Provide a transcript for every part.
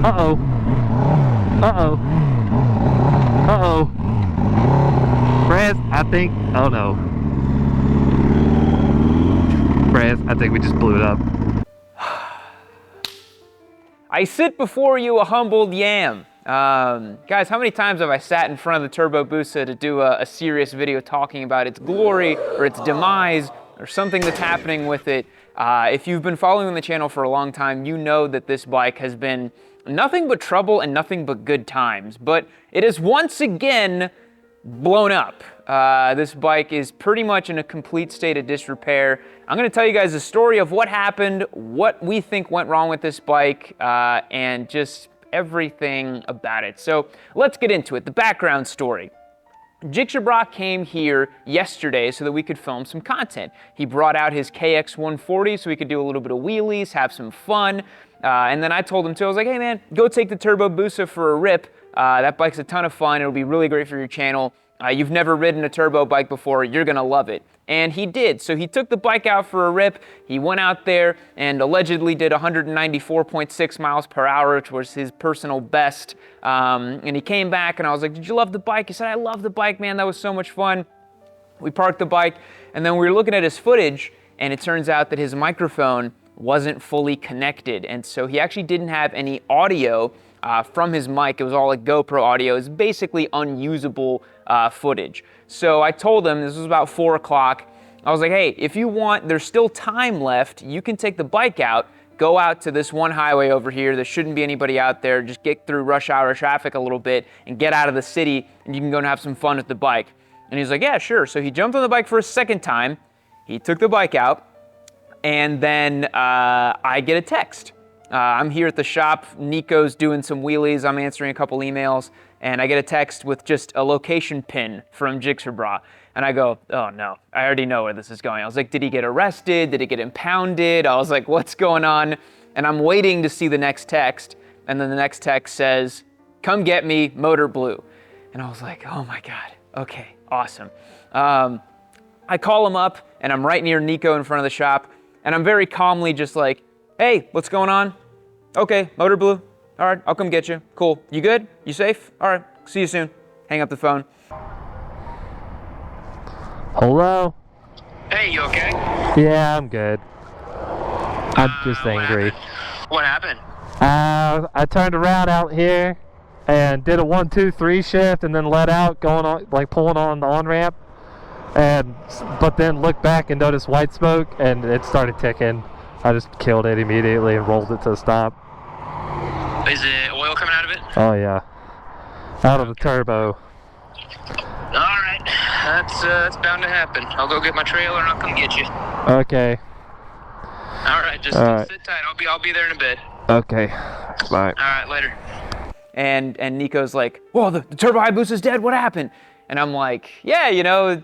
Uh-oh. Uh-oh. Uh-oh. Brez, I think... Oh, no. Brez, I think we just blew it up. I sit before you a humbled yam. Guys, how many times have I sat in front of the Turbo Busa to do a serious video talking about its glory or its demise or something that's happening with it? If you've been following the channel for a long time, you know that this bike has been nothing but trouble and nothing but good times, but it is once again blown up. This bike is pretty much in a complete state of disrepair. I'm going to tell you guys the story of what happened, what we think went wrong with this bike, and just everything about it. So let's get into it. The background story. Jigsaw came here yesterday so that we could film some content. He brought out his KX140 so we could do a little bit of wheelies, have some fun. And then I told him too, I was like, hey man, go take the Turbo Busa for a rip. That bike's a ton of fun. It'll be really great for your channel. You've never ridden a turbo bike before. You're gonna love it. And he did. So he took the bike out for a rip. He went out there and allegedly did 194.6 miles per hour, which was his personal best. And he came back and I was like, did you love the bike? He said, I love the bike, man. That was so much fun. We parked the bike and then we were looking at his footage and it turns out that his microphone wasn't fully connected. And so he actually didn't have any audio from his mic. It was all like GoPro audio. It's basically unusable footage. So I told him, this was about 4 o'clock, I was like, hey, if you want, there's still time left, you can take the bike out, go out to this one highway over here, there shouldn't be anybody out there, just get through rush hour traffic a little bit and get out of the city and you can go and have some fun with the bike. And he's like, yeah, sure. So he jumped on the bike for a second time, he took the bike out, and then I get a text. I'm here at the shop, Nico's doing some wheelies, I'm answering a couple emails, and I get a text with just a location pin from Jigsaw. And I go, oh no, I already know where this is going. I was like, did he get arrested? Did he get impounded? I was like, what's going on? And I'm waiting to see the next text, and then the next text says, come get me, motor blew. And I was like, oh my God, okay, awesome. I call him up, and I'm right near Nico in front of the shop, and I'm very calmly just like, hey, what's going on? Okay, motor blew. All right, I'll come get you. Cool. You good? You safe? All right, see you soon. Hang up the phone. Hello? Hey, you okay? Yeah, I'm good. I'm just angry. What happened? I turned around out here and did a 1-2-3 shift and then let out, going on, like pulling on the on-ramp. But then looked back and noticed white smoke and it started ticking. I just killed it immediately and rolled it to a stop. Is it oil coming out of it? Oh yeah, out of the turbo. All right, that's bound to happen. I'll go get my trailer and I'll come get you. Okay. All right, just sit tight. I'll be there in a bit. Okay. Bye. All right, later. And Nico's like, whoa, the Turbo Hayabusa's dead, what happened? And I'm like, yeah, you know,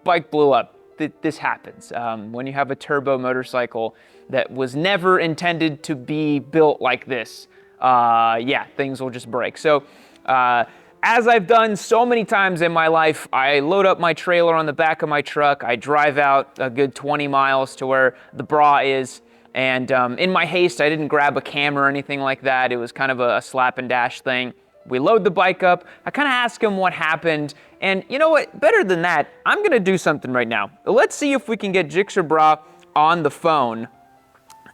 bike blew up. This happens. When you have a turbo motorcycle that was never intended to be built like this, yeah, things will just break. So, as I've done so many times in my life, I load up my trailer on the back of my truck, I drive out a good 20 miles to where the bra is, and in my haste, I didn't grab a camera or anything like that. It was kind of a slap and dash thing. We load the bike up, I kind of ask him what happened, and you know what, better than that, I'm gonna do something right now. Let's see if we can get Jigsaw on the phone,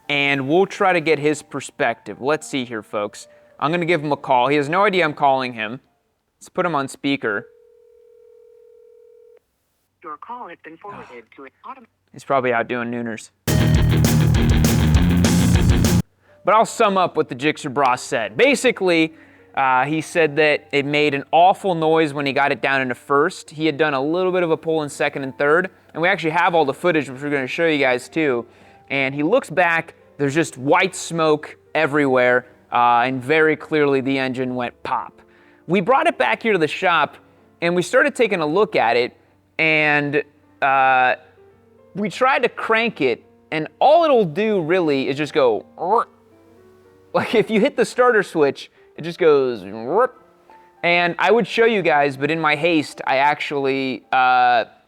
and we'll try to get his perspective. Let's see here, folks. I'm gonna give him a call. He has no idea I'm calling him. Let's put him on speaker. Your call has been forwarded to an automatic. He's probably out doing nooners. But I'll sum up what the Jigsaw said. Basically, he said that it made an awful noise when he got it down into first. He had done a little bit of a pull in second and third, and we actually have all the footage, which we're gonna show you guys too. And he looks back, there's just white smoke everywhere, and very clearly the engine went pop. We brought it back here to the shop, and we started taking a look at it, and we tried to crank it, and all it'll do really is just go, like if you hit the starter switch, it just goes, and I would show you guys, but in my haste, I actually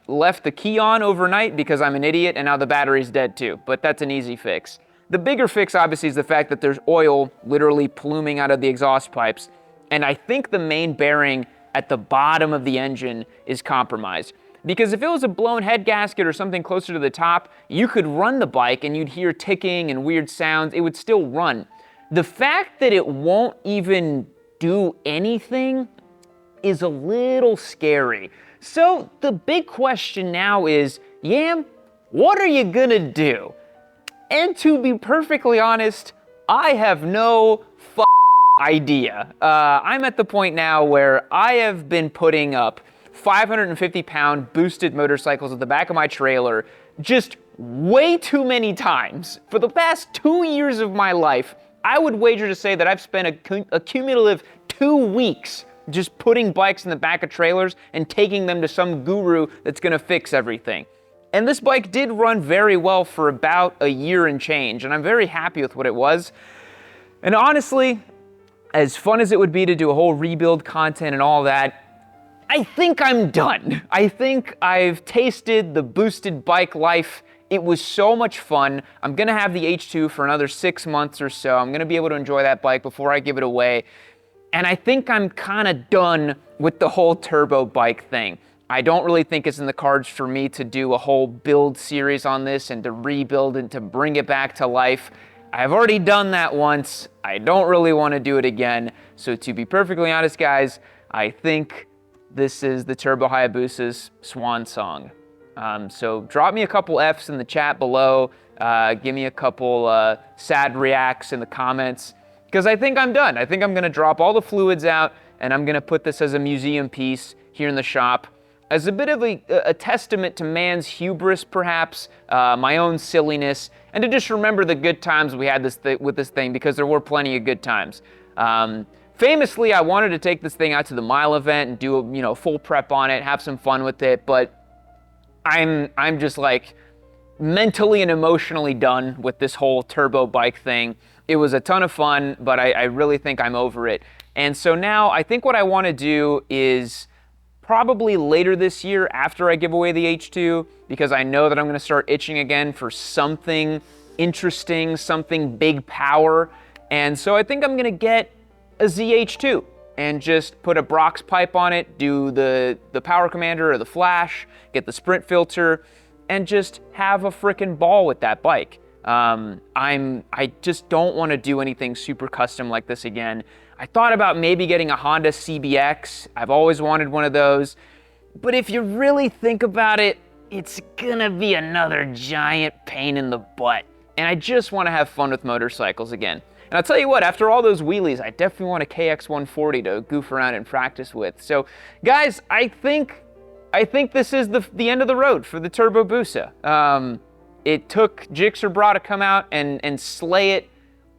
left the key on overnight because I'm an idiot, and now the battery's dead too, but that's an easy fix. The bigger fix, obviously, is the fact that there's oil literally pluming out of the exhaust pipes. And I think the main bearing at the bottom of the engine is compromised. Because if it was a blown head gasket or something closer to the top, you could run the bike and you'd hear ticking and weird sounds. It would still run. The fact that it won't even do anything is a little scary. So the big question now is, Yam, what are you gonna do? And to be perfectly honest, I have no idea. I'm at the point now where I have been putting up 550-pound boosted motorcycles at the back of my trailer just way too many times. For the past 2 years of my life, I would wager to say that I've spent a cumulative 2 weeks just putting bikes in the back of trailers and taking them to some guru that's gonna fix everything. And this bike did run very well for about a year and change, and I'm very happy with what it was. And honestly, as fun as it would be to do a whole rebuild content and all that, I think I'm done. I think I've tasted the boosted bike life. It was so much fun. I'm gonna have the H2 for another 6 months or so. I'm gonna be able to enjoy that bike before I give it away. And I think I'm kinda done with the whole turbo bike thing. I don't really think it's in the cards for me to do a whole build series on this and to rebuild and to bring it back to life. I've already done that once. I don't really want to do it again. So to be perfectly honest, guys, I think this is the Turbo Hayabusa's swan song. So drop me a couple Fs in the chat below. Give me a couple sad reacts in the comments, because I think I'm done. I think I'm gonna drop all the fluids out and I'm gonna put this as a museum piece here in the shop, as a bit of a testament to man's hubris, perhaps, my own silliness, and to just remember the good times we had with this thing, because there were plenty of good times. Famously, I wanted to take this thing out to the mile event and do a full prep on it, have some fun with it, but I'm just like mentally and emotionally done with this whole turbo bike thing. It was a ton of fun, but I really think I'm over it. And so now I think what I want to do is probably later this year, after I give away the H2, because I know that I'm gonna start itching again for something interesting, something big power. And so I think I'm gonna get a ZH2 and just put a Brox pipe on it, do the power commander or the flash, get the sprint filter, and just have a frickin' ball with that bike. I just don't wanna do anything super custom like this again. I thought about maybe getting a Honda CBX. I've always wanted one of those. But if you really think about it, it's gonna be another giant pain in the butt. And I just wanna have fun with motorcycles again. And I'll tell you what, after all those wheelies, I definitely want a KX140 to goof around and practice with. So guys, I think this is the end of the road for the Turbo Busa. It took Gixxer Bra to come out and slay it.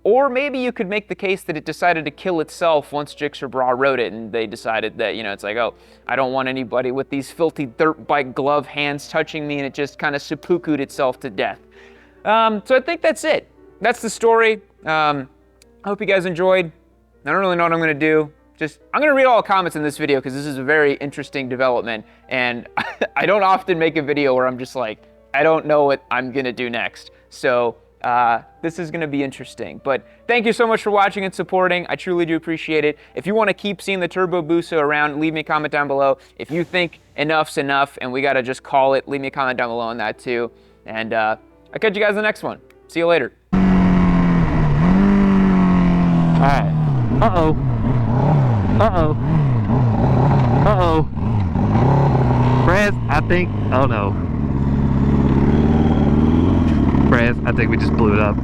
Or maybe you could make the case that it decided to kill itself once Gixxer Bra wrote it, and they decided that, it's like, oh, I don't want anybody with these filthy dirt bike glove hands touching me, and it just kind of seppuku'd itself to death. So I think that's it. That's the story. I hope you guys enjoyed. I don't really know what I'm gonna do. I'm gonna read all the comments in this video because this is a very interesting development, and I don't often make a video where I'm just like, I don't know what I'm gonna do next. So this is gonna be interesting. But thank you so much for watching and supporting. I truly do appreciate it. If you wanna keep seeing the Turbo Busa around, leave me a comment down below. If you think enough's enough and we gotta just call it, leave me a comment down below on that too. And I'll catch you guys in the next one. See you later. All right. Uh-oh. Uh-oh. Uh-oh. Brez, I think, oh no. Brez, I think we just blew it up.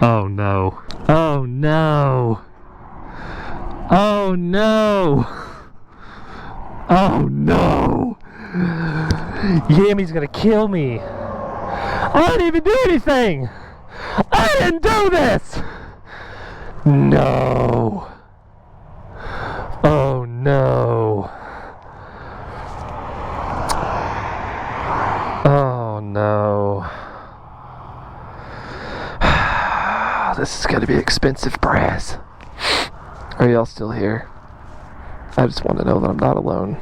Oh no. Oh no. Oh no. Oh no. Yammy's gonna kill me. I didn't even do anything. I didn't do this. No. Oh no. Oh no. This is gonna be expensive, brass. Are y'all still here? I just want to know that I'm not alone.